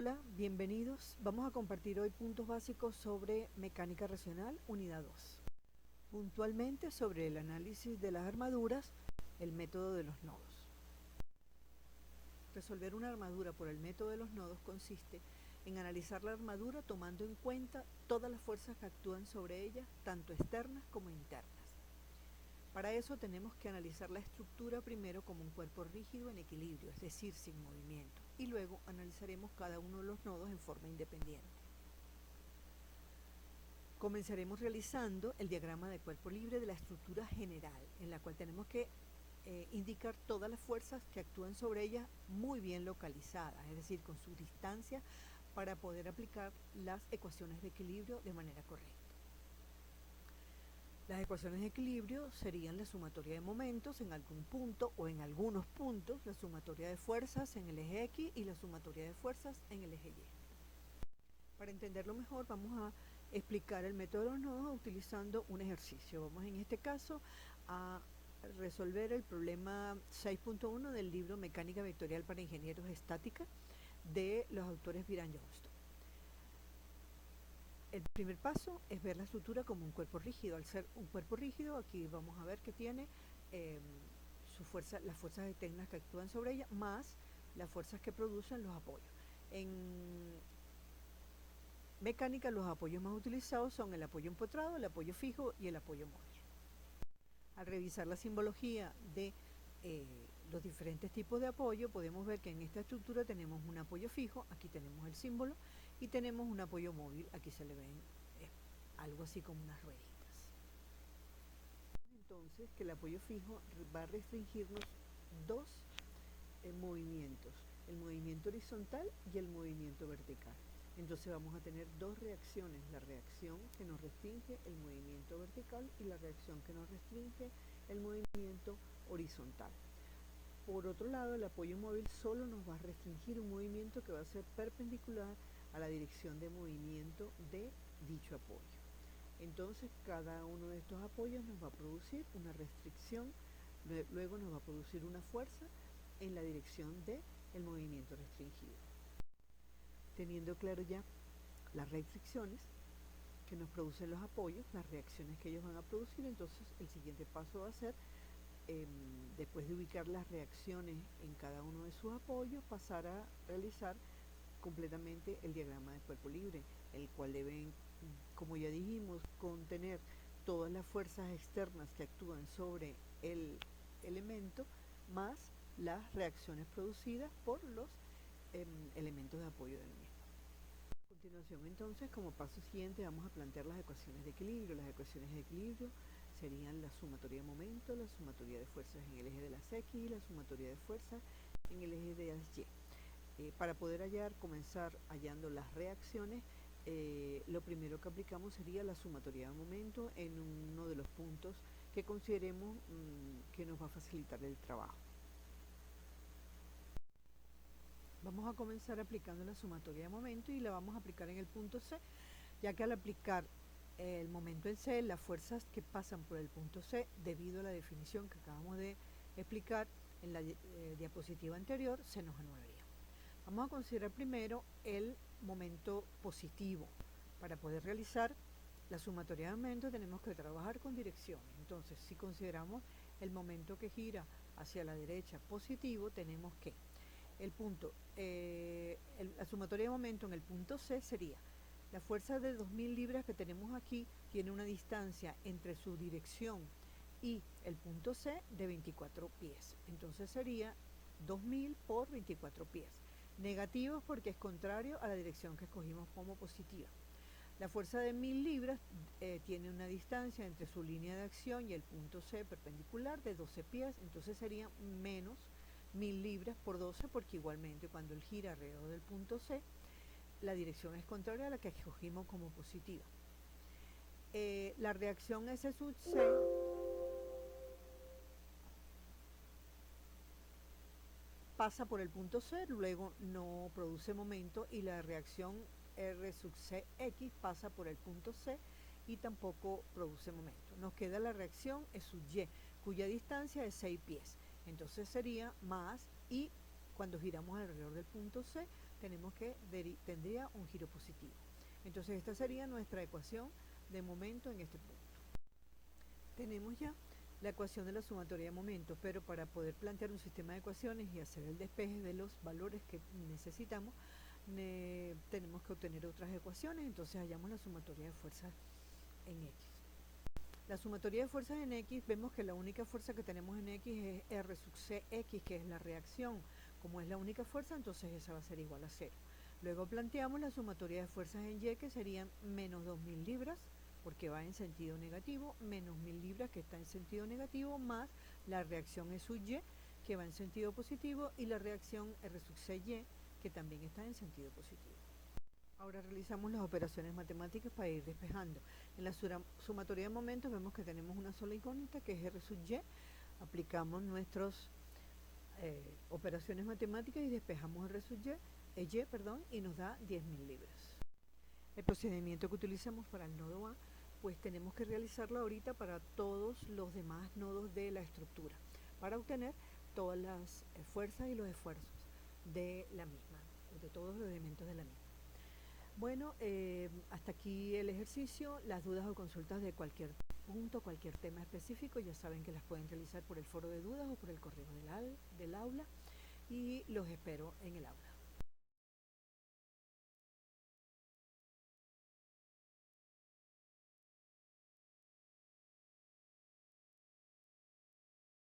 Hola, bienvenidos. Vamos a compartir hoy puntos básicos sobre mecánica racional, unidad 2. Puntualmente sobre el análisis de las armaduras, el método de los nodos. Resolver una armadura por el método de los nodos consiste en analizar la armadura tomando en cuenta todas las fuerzas que actúan sobre ella, tanto externas como internas. Para eso tenemos que analizar la estructura primero como un cuerpo rígido en equilibrio, es decir, sin movimiento, y luego analizaremos cada uno de los nodos en forma independiente. Comenzaremos realizando el diagrama de cuerpo libre de la estructura general, en la cual tenemos que indicar todas las fuerzas que actúan sobre ella muy bien localizadas, es decir, con su distancia para poder aplicar las ecuaciones de equilibrio de manera correcta. Las ecuaciones de equilibrio serían la sumatoria de momentos en algún punto o en algunos puntos, la sumatoria de fuerzas en el eje X y la sumatoria de fuerzas en el eje Y. Para entenderlo mejor vamos a explicar el método de los nodos utilizando un ejercicio. Vamos en este caso a resolver el problema 6.1 del libro Mecánica Vectorial para Ingenieros Estática de los autores Viran-Johnston. El primer paso es ver la estructura como un cuerpo rígido. Al ser un cuerpo rígido, aquí vamos a ver que tiene las fuerzas externas que actúan sobre ella, más las fuerzas que producen los apoyos. En mecánica, los apoyos más utilizados son el apoyo empotrado, el apoyo fijo y el apoyo móvil. Al revisar la simbología de los diferentes tipos de apoyo, podemos ver que en esta estructura tenemos un apoyo fijo, aquí tenemos el símbolo, y tenemos un apoyo móvil, aquí se le ven algo así como unas rueditas. Entonces, que el apoyo fijo va a restringirnos dos movimientos, el movimiento horizontal y el movimiento vertical. Entonces vamos a tener dos reacciones, la reacción que nos restringe el movimiento vertical y la reacción que nos restringe el movimiento horizontal. Por otro lado, el apoyo móvil solo nos va a restringir un movimiento que va a ser perpendicular a la dirección de movimiento de dicho apoyo. Entonces, cada uno de estos apoyos nos va a producir una restricción, luego nos va a producir una fuerza en la dirección del movimiento restringido. Teniendo claro ya las restricciones que nos producen los apoyos, las reacciones que ellos van a producir, entonces el siguiente paso va a ser, después de ubicar las reacciones en cada uno de sus apoyos, pasar a realizar completamente el diagrama de cuerpo libre, el cual debe, como ya dijimos, contener todas las fuerzas externas que actúan sobre el elemento, más las reacciones producidas por los elementos de apoyo del mismo. A continuación, entonces, como paso siguiente, vamos a plantear las ecuaciones de equilibrio. Las ecuaciones de equilibrio serían la sumatoria de momento, la sumatoria de fuerzas en el eje de las X y la sumatoria de fuerzas en el eje de las Y. Para poder comenzar hallando las reacciones, lo primero que aplicamos sería la sumatoria de momento en uno de los puntos que consideremos que nos va a facilitar el trabajo. Vamos a comenzar aplicando la sumatoria de momento y la vamos a aplicar en el punto C, ya que al aplicar el momento en C, las fuerzas que pasan por el punto C, debido a la definición que acabamos de explicar en la diapositiva anterior, se nos anularía. Vamos a considerar primero el momento positivo. Para poder realizar la sumatoria de momento tenemos que trabajar con direcciones. Entonces, si consideramos el momento que gira hacia la derecha positivo, tenemos que la sumatoria de momento en el punto C sería la fuerza de 2000 libras que tenemos aquí, tiene una distancia entre su dirección y el punto C de 24 pies. Entonces sería 2000 por 24 pies. Negativos porque es contrario a la dirección que escogimos como positiva. La fuerza de 1000 libras tiene una distancia entre su línea de acción y el punto C perpendicular de 12 pies, entonces sería menos 1000 libras por 12, porque igualmente cuando él gira alrededor del punto C, la dirección es contraria a la que escogimos como positiva. La reacción S sub C pasa por el punto C, luego no produce momento, y la reacción R sub CX pasa por el punto C y tampoco produce momento. Nos queda la reacción E sub Y, cuya distancia es 6 pies. Entonces sería más, y cuando giramos alrededor del punto C, tendría un giro positivo. Entonces esta sería nuestra ecuación de momento en este punto. Tenemos ya la ecuación de la sumatoria de momentos, pero para poder plantear un sistema de ecuaciones y hacer el despeje de los valores que necesitamos, tenemos que obtener otras ecuaciones. Entonces hallamos la sumatoria de fuerzas en X. La sumatoria de fuerzas en X, vemos que la única fuerza que tenemos en X es R sub CX, que es la reacción. Como es la única fuerza, entonces esa va a ser igual a 0. Luego planteamos la sumatoria de fuerzas en Y, que serían menos 2.000 libras, porque va en sentido negativo, menos 1.000 libras, que está en sentido negativo, más la reacción E sub Y, que va en sentido positivo, y la reacción R sub CY, que también está en sentido positivo. Ahora realizamos las operaciones matemáticas para ir despejando. En la sumatoria de momentos vemos que tenemos una sola incógnita, que es R sub Y. Aplicamos nuestras operaciones matemáticas y despejamos R sub Y, y nos da 10.000 libras. El procedimiento que utilizamos para el nodo A, pues tenemos que realizarlo ahorita para todos los demás nodos de la estructura, para obtener todas las fuerzas y los esfuerzos de la misma, de todos los elementos de la misma. Bueno, hasta aquí el ejercicio. Las dudas o consultas de cualquier punto, cualquier tema específico, ya saben que las pueden realizar por el foro de dudas o por el correo del aula, y los espero en el aula.